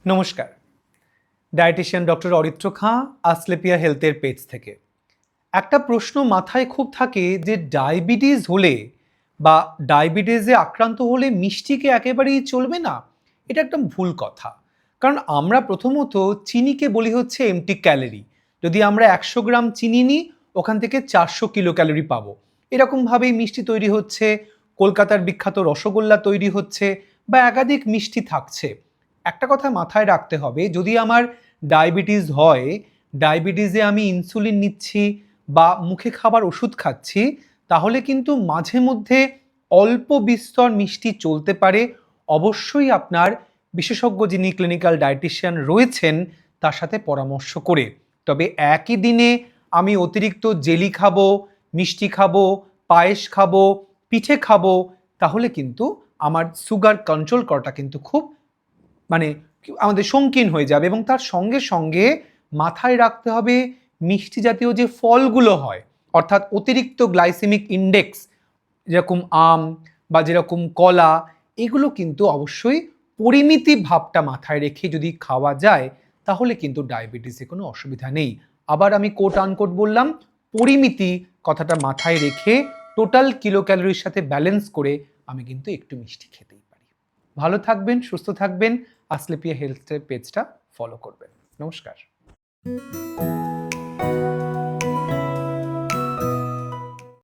নমস্কার, dietician doctor Aritra Khan, আসলেপিয়া হেলথের page থেকে। একটা প্রশ্ন মাথায় খুব থাকে যে ডায়াবেটিস হলে বা ডায়াবেটিসে আক্রান্ত হলে মিষ্টিকে একেবারেই চলবে না। এটা একটা ভুল কথা। কারণ আমরা প্রথমত চিনিকে বলি হচ্ছে এমটি ক্যালোরি। যদি আমরা ১০০ গ্রাম চিনি নিই, ওখান থেকে ৪০০ কিলো ক্যালোরি পাবো। এরকমভাবেই মিষ্টি তৈরি হচ্ছে, কলকাতার বিখ্যাত রসগোল্লা তৈরি হচ্ছে বা একাধিক মিষ্টি থাকছে। একটা কথা মাথায় রাখতে হবে, যদি আমার ডায়াবেটিস হয়, ডায়াবেটিসে আমি ইনসুলিন নিচ্ছি বা মুখে খাবার ওষুধ খাচ্ছি, তাহলে কিন্তু মাঝে মধ্যে অল্প বিস্তর মিষ্টি চলতে পারে। অবশ্যই আপনার বিশেষজ্ঞ যিনি ক্লিনিক্যাল ডায়েটিশিয়ান রয়েছেন তার সাথে পরামর্শ করে। তবে একই দিনে আমি অতিরিক্ত জেলি খাবো, মিষ্টি খাবো, পায়েস খাবো, পিঠে খাবো, তাহলে কিন্তু আমার সুগার কন্ট্রোল করাটা কিন্তু খুব আমাদের সংকীর্ণ হয়ে যাবে। এবং তার সঙ্গে সঙ্গে মাথায় রাখতে হবে, মিষ্টি জাতীয় যে ফলগুলো হয়, অর্থাৎ অতিরিক্ত গ্লাইসেমিক ইন্ডেক্স, যেরকম আম বা যেরকম কলা, এগুলো কিন্তু অবশ্যই পরিমিতি ভাবটা মাথায় রেখে যদি খাওয়া যায়, তাহলে কিন্তু ডায়াবেটিসে কোনো অসুবিধা নেই। আবার আমি কোট আনকোট বললাম, পরিমিতি কথাটা মাথায় রেখে টোটাল কিলো ক্যালোরির সাথে ব্যালেন্স করে আমি কিন্তু একটু মিষ্টি খেতেই পারি। ভালো থাকবেন, সুস্থ থাকবেন, আসলেপিয়া হেলথের পেজটা ফলো করবেন। নমস্কার।